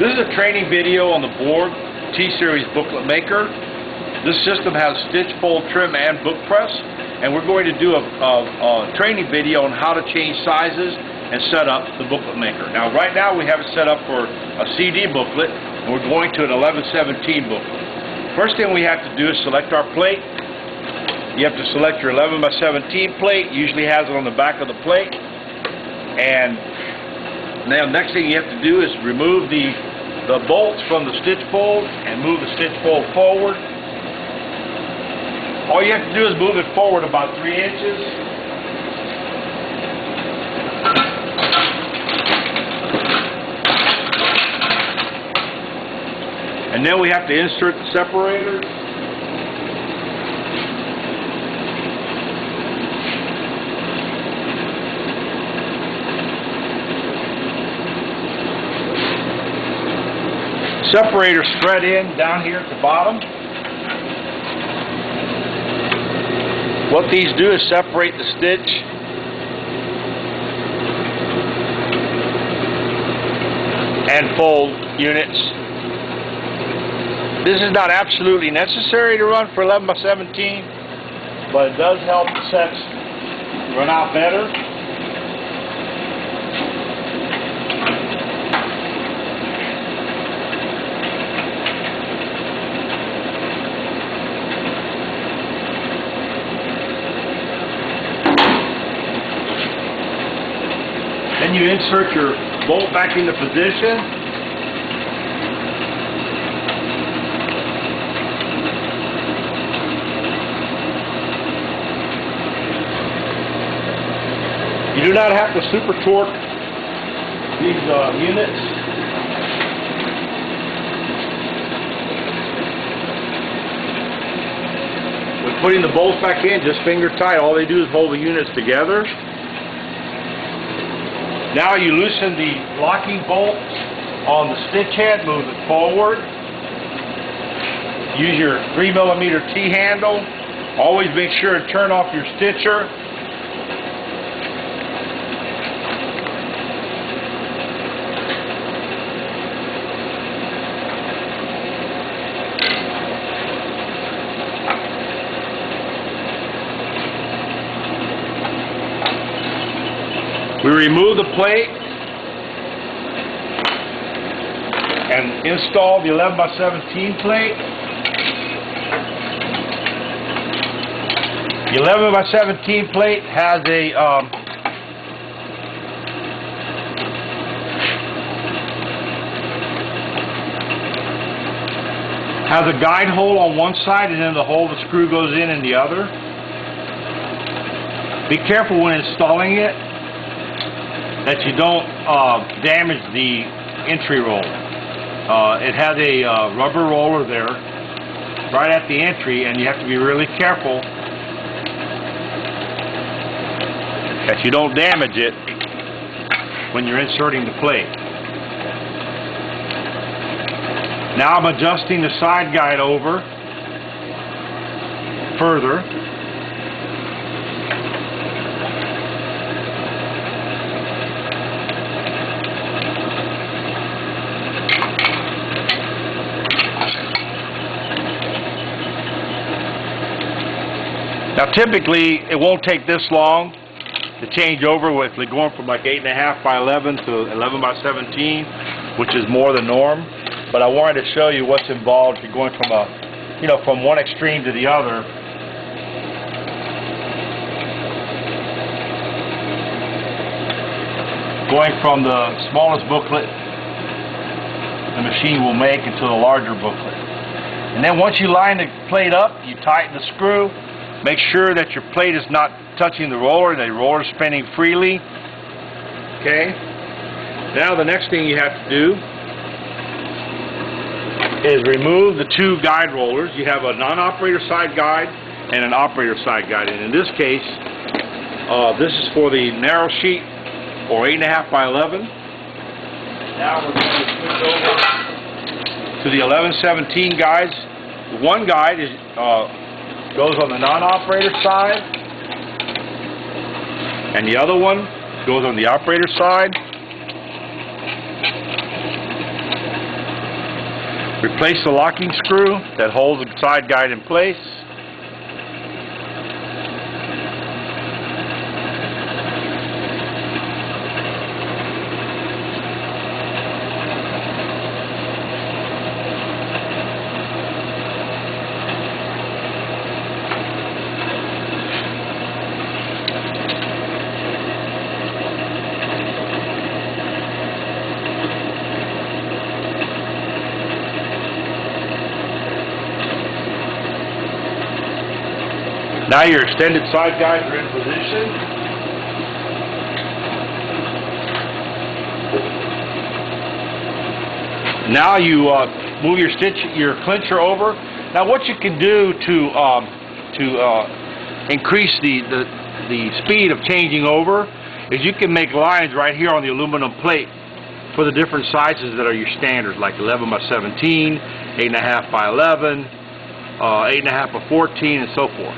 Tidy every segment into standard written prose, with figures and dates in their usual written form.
This is a training video on the BOURG T-Series booklet maker. This system has stitch, fold, trim, and book press, and we're going to do a training video on how to change sizes and set up the booklet maker. Now, right now we have it set up for a CD booklet, and we're going to an 11/17 booklet. First thing we have to do is select our plate. You have to select your 11/17 plate. Usually has it on the back of the plate. And now next thing you have to do is remove the bolts from the stitch fold and move the stitch fold forward. All you have to do is move it forward about 3 inches. And then we have to insert the separator. Separators thread in down here at the bottom. What these do is separate the stitch and fold units. This is not absolutely necessary to run for 11/17, but it does help the sets run out better. Then you insert your bolt back into position. You do not have to super torque these units. When putting the bolts back in, just finger tight. All they do is hold the units together. Now you loosen the locking bolts on the stitch head, move it forward. Use your 3mm T-handle. Always make sure to turn off your stitcher. We remove the plate and install the 11/17 plate. The 11/17 plate has a guide hole on one side, and then the hole the screw goes in the other. Be careful when installing it that you don't damage the entry roll. It has a rubber roller there right at the entry, and you have to be really careful that you don't damage it when you're inserting the plate. Now I'm adjusting the side guide over further. Now typically it won't take this long to change over with going from like 8.5/11 to 11/17, which is more the norm. But I wanted to show you what's involved if you're going from from one extreme to the other. Going from the smallest booklet the machine will make into the larger booklet. And then once you line the plate up, you tighten the screw. Make sure that your plate is not touching the roller, the roller is spinning freely. Okay? Now the next thing you have to do is remove the two guide rollers. You have a non-operator side guide and an operator side guide. And in this case, this is for the narrow sheet or 8.5/11. Now we're going to switch over to the 11/17 guides. One guide is goes on the non-operator side, and the other one goes on the operator side. Replace the locking screw that holds the side guide in place. Now your extended side guides are in position. Now you move your clincher over. Now what you can do to increase the speed of changing over is you can make lines right here on the aluminum plate for the different sizes that are your standards, like 11 by 17, 8.5 by 11, 8.5 by 14, and so forth.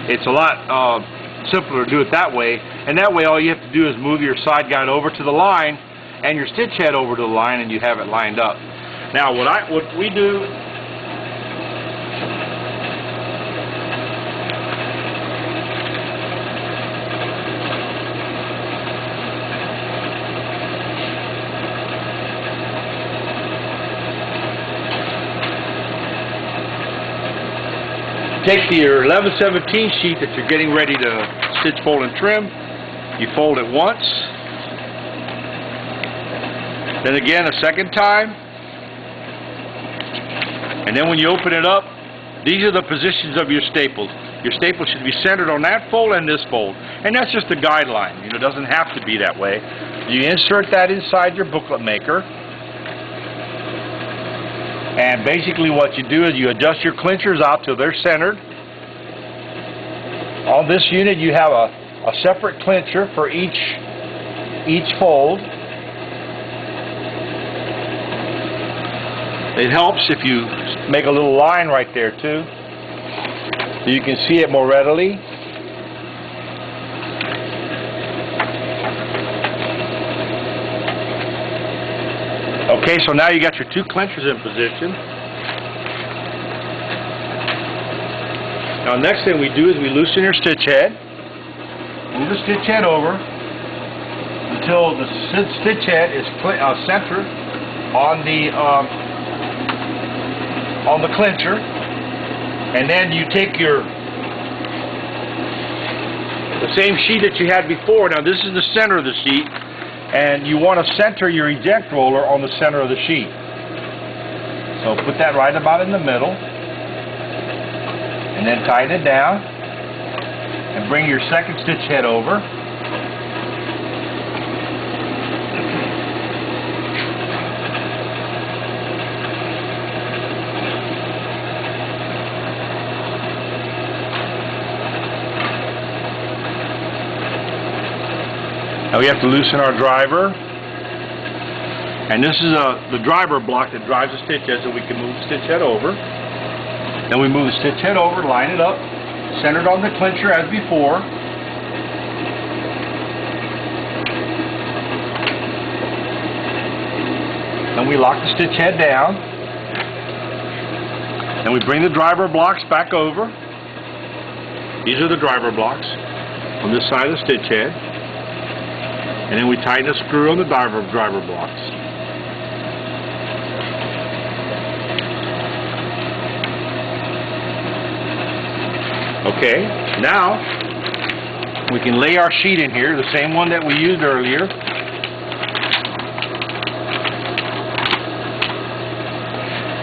It's a lot simpler to do it that way, and that way all you have to do is move your side guide over to the line and your stitch head over to the line, and you have it lined up. Now what we do, take your 11/17 sheet that you're getting ready to stitch, fold, and trim. You fold it once, then again a second time, and then when you open it up, these are the positions of your staples. Your staple should be centered on that fold and this fold, and that's just a guideline. You know, it doesn't have to be that way. You insert that inside your booklet maker. And basically what you do is you adjust your clinchers out till they're centered. On this unit you have a separate clincher for each fold. It helps if you make a little line right there too, so you can see it more readily. Okay, so now you got your two clinchers in position. Now next thing we do is we loosen your stitch head. Move the stitch head over until the stitch head is centered on the clincher, and then you take the same sheet that you had before. Now this is the center of the sheet, and you want to center your eject roller on the center of the sheet. So put that right about in the middle, and then tighten it down, and bring your second stitch head over. Now we have to loosen our driver, and this is the driver block that drives the stitch head, so we can move the stitch head over. Then we move the stitch head over, line it up, centered on the clincher as before. Then we lock the stitch head down. Then we bring the driver blocks back over. These are the driver blocks on this side of the stitch head. And then we tighten a screw on the driver blocks. Okay, now we can lay our sheet in here, the same one that we used earlier.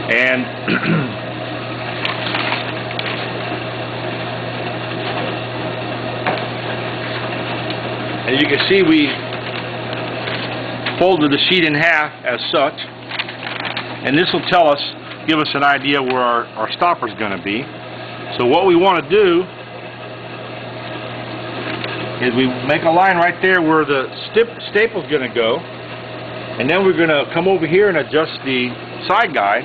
And as you can see, we folded the sheet in half as such, and this will give us an idea where our stopper is going to be. So what we want to do is we make a line right there where the staple is going to go, and then we're going to come over here and adjust the side guide,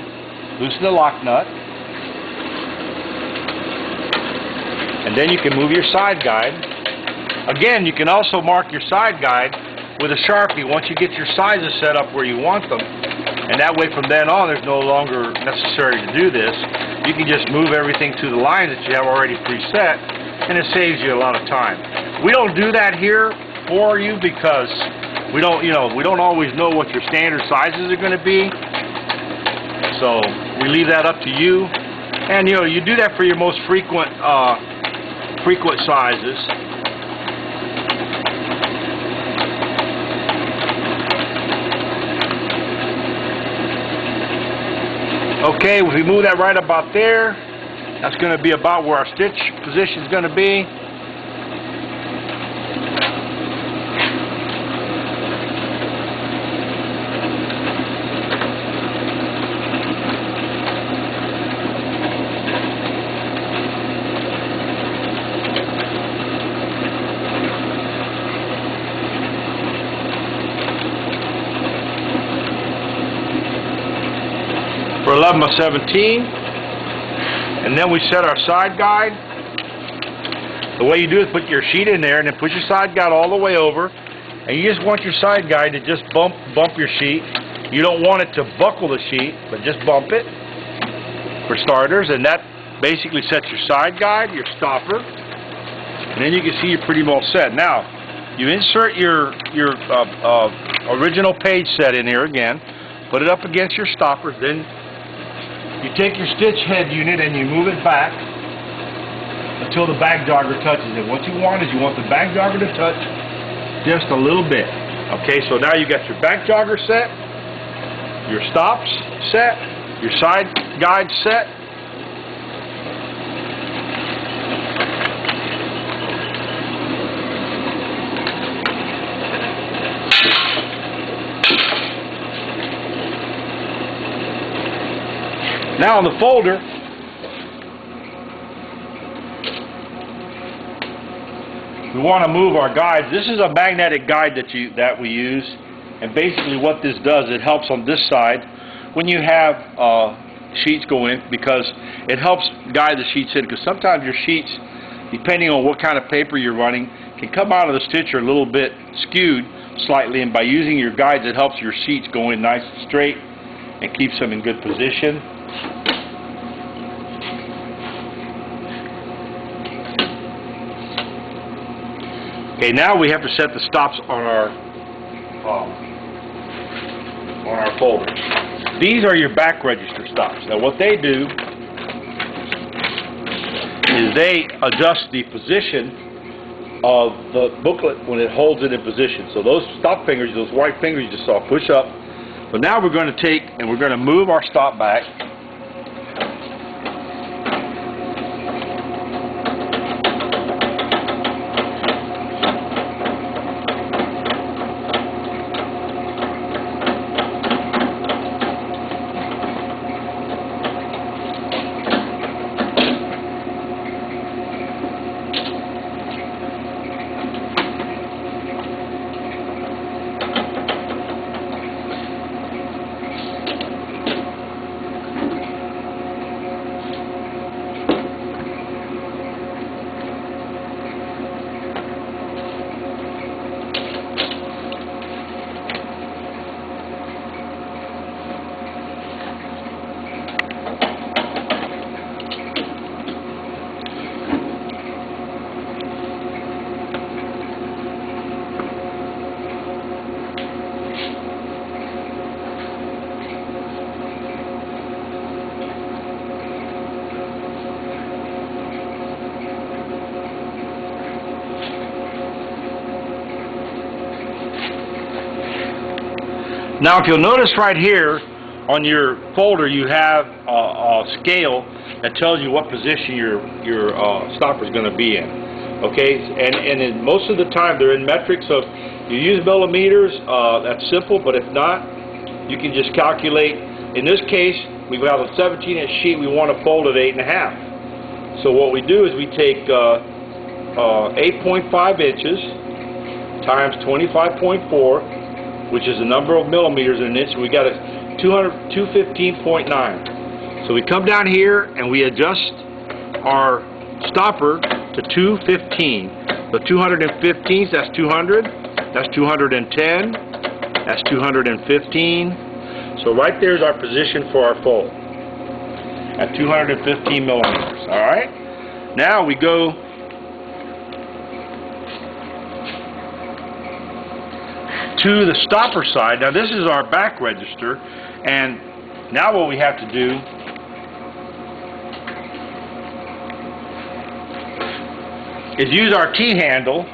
loosen the lock nut, and then you can move your side guide. Again, you can also mark your side guide with a Sharpie once you get your sizes set up where you want them. And that way from then on there's no longer necessary to do this. You can just move everything to the lines that you have already preset, and it saves you a lot of time. We don't do that here for you because we don't always know what your standard sizes are going to be. So we leave that up to you. And you do that for your most frequent sizes. Okay, if we move that right about there, that's going to be about where our stitch position is going to be. For 11 by 17, and then we set our side guide. The way you do is put your sheet in there and then push your side guide all the way over, and you just want your side guide to just bump your sheet. You don't want it to buckle the sheet, but just bump it for starters, and that basically sets your side guide, your stopper, and then you can see you're pretty well set. Now you insert your original page set in here again, put it up against your stoppers, then you take your stitch head unit and you move it back until the back jogger touches it. What you want is you want the back jogger to touch just a little bit. Okay, so now you got your back jogger set, your stops set, your side guide set. Now on the folder, we want to move our guides. This is a magnetic guide that we use, and basically what this does, it helps on this side when you have sheets go in, because it helps guide the sheets in, because sometimes your sheets, depending on what kind of paper you're running, can come out of the stitcher a little bit skewed slightly, and by using your guides it helps your sheets go in nice and straight and keeps them in good position. Okay, now we have to set the stops on our folder. These are your back register stops. Now what they do is they adjust the position of the booklet when it holds it in position. So those stop fingers, those white fingers you just saw, push up. But now we're going to take and we're going to move our stop back. Now if you'll notice right here on your folder you have a scale that tells you what position your stopper is going to be in. Okay, and most of the time they're in metric, so if you use millimeters, that's simple, but if not, you can just calculate. In this case, we have a 17-inch sheet, we want to fold it 8.5. So what we do is we take 8.5 inches times 25.4, which is the number of millimeters in an inch. We got a 215.9. So we come down here and we adjust our stopper to 215. So 215, that's 200, that's 210, that's 215. So right there is our position for our fold at 215 millimeters. All right. Now we go to the stopper side. Now this is our back register, and now what we have to do is use our T-handle,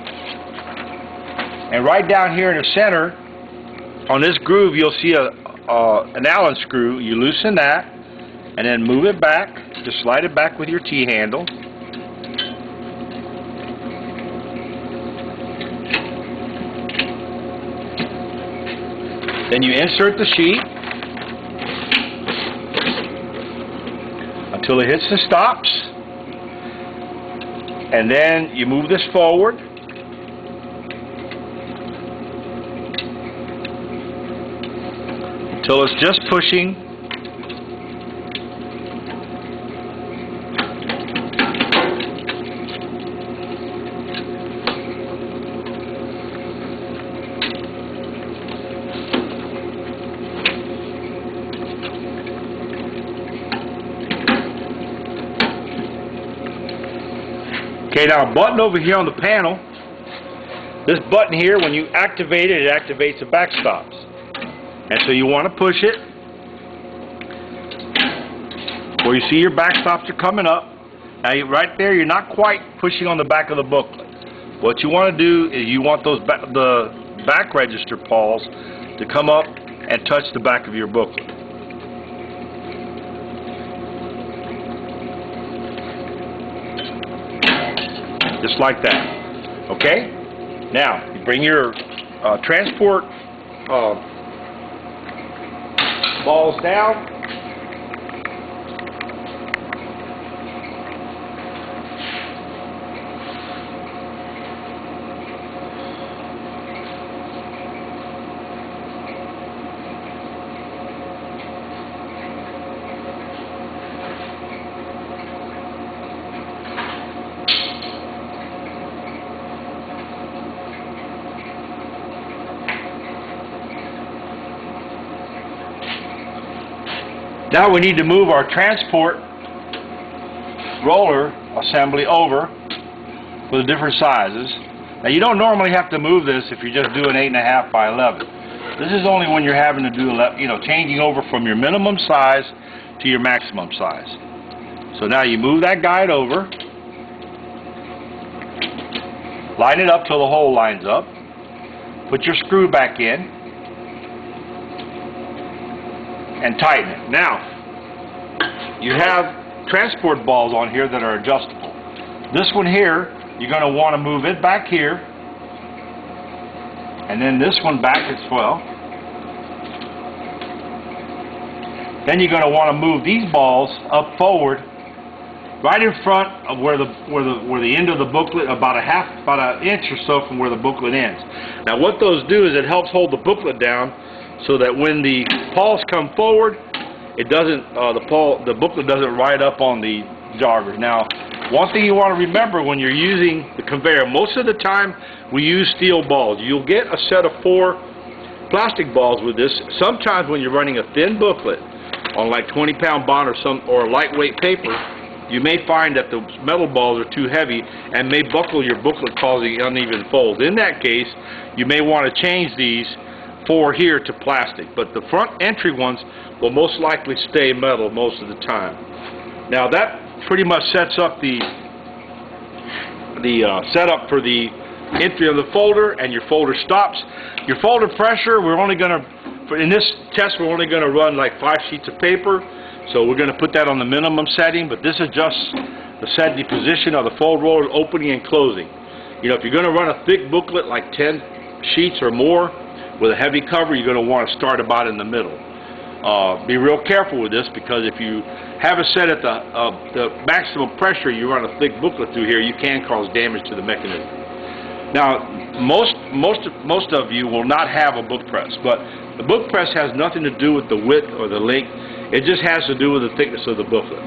and right down here in the center on this groove you'll see an Allen screw. You loosen that and then move it back. Just slide it back with your T-handle. Then you insert the sheet until it hits the stops, and then you move this forward until it's just pushing. Okay, now a button over here on the panel. This button here, when you activate it, it activates the back stops. And so you want to push it where you see your back stops are coming up. Now right there, you're not quite pushing on the back of the booklet. What you want to do is you want those the back register pawls to come up and touch the back of your booklet. Just like that. Okay? Now, you bring your transport balls down. Now we need to move our transport roller assembly over for the different sizes. Now you don't normally have to move this if you're just doing 8.5 by 11. This is only when you're having to do, changing over from your minimum size to your maximum size. So now you move that guide over, line it up till the hole lines up, put your screw back in, and tighten it. Now, you have transport balls on here that are adjustable. This one here, you're going to want to move it back here, and then this one back as well. Then you're going to want to move these balls up forward, right in front of where the end of the booklet, about an inch or so from where the booklet ends. Now, what those do is it helps hold the booklet down, so that when the pawls come forward, it doesn't the booklet doesn't ride up on the joggers. Now, one thing you want to remember when you're using the conveyor, most of the time we use steel balls. You'll get a set of 4 plastic balls with this. Sometimes when you're running a thin booklet on like 20-pound bond or lightweight paper, you may find that the metal balls are too heavy and may buckle your booklet, causing uneven folds. In that case, you may want to change these 4 here to plastic, but the front entry ones will most likely stay metal most of the time. Now that pretty much sets up the setup for the entry of the folder and your folder stops. Your folder pressure, in this test we're only going to run like 5 sheets of paper, so we're going to put that on the minimum setting, but this adjusts the position of the fold roller opening and closing. If you're going to run a thick booklet like 10 sheets or more with a heavy cover, you're going to want to start about in the middle. Be real careful with this, because if you have it set at the maximum pressure, you run a thick booklet through here, you can cause damage to the mechanism. Now, most of you will not have a book press, but the book press has nothing to do with the width or the length. It just has to do with the thickness of the booklet.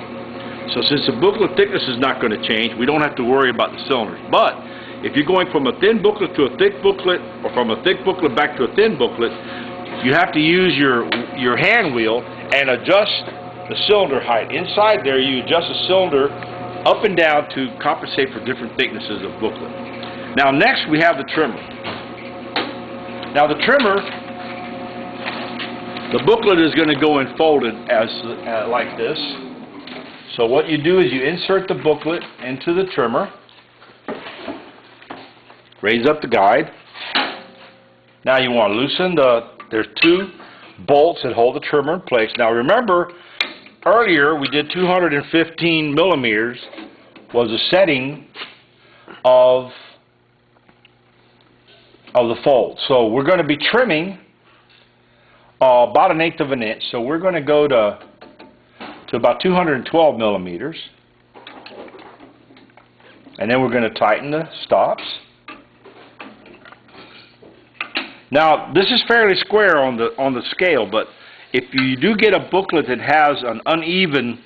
So since the booklet thickness is not going to change, we don't have to worry about the cylinders. But if you're going from a thin booklet to a thick booklet, or from a thick booklet back to a thin booklet, you have to use your hand wheel and adjust the cylinder height. Inside there, you adjust the cylinder up and down to compensate for different thicknesses of booklet. Now next we have the trimmer. Now the trimmer, the booklet is going to go in folded as like this. So what you do is you insert the booklet into the trimmer, raise up the guide. Now you want to loosen there's two bolts that hold the trimmer in place. Now remember, earlier we did 215 millimeters was the setting of the fold. So we're going to be trimming about 1/8 of an inch. So we're going to go to about 212 millimeters, and then we're going to tighten the stops. Now this is fairly square on the scale, but if you do get a booklet that has an uneven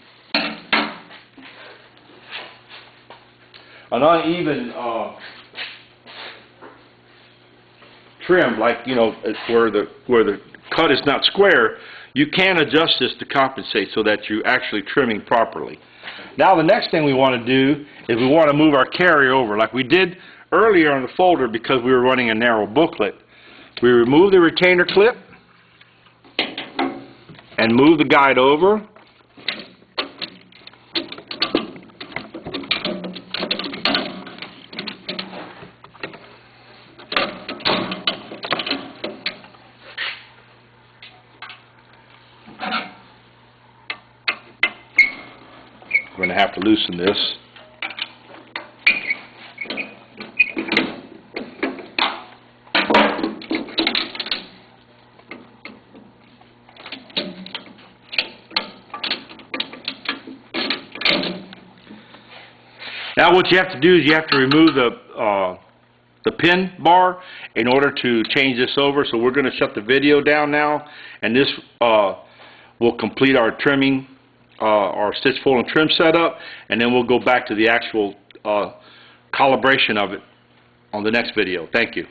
trim, like, you know, where the cut is not square, you can adjust this to compensate so that you're actually trimming properly. Now the next thing we want to do is we want to move our carrier over like we did earlier on the folder. Because we were running a narrow booklet, we remove the retainer clip and move the guide over. We're going to have to loosen this. Now what you have to do is you have to remove the pin bar in order to change this over. So we're going to shut the video down now, and this will complete our trimming, our stitch, fold, and trim setup, and then we'll go back to the actual calibration of it on the next video. Thank you.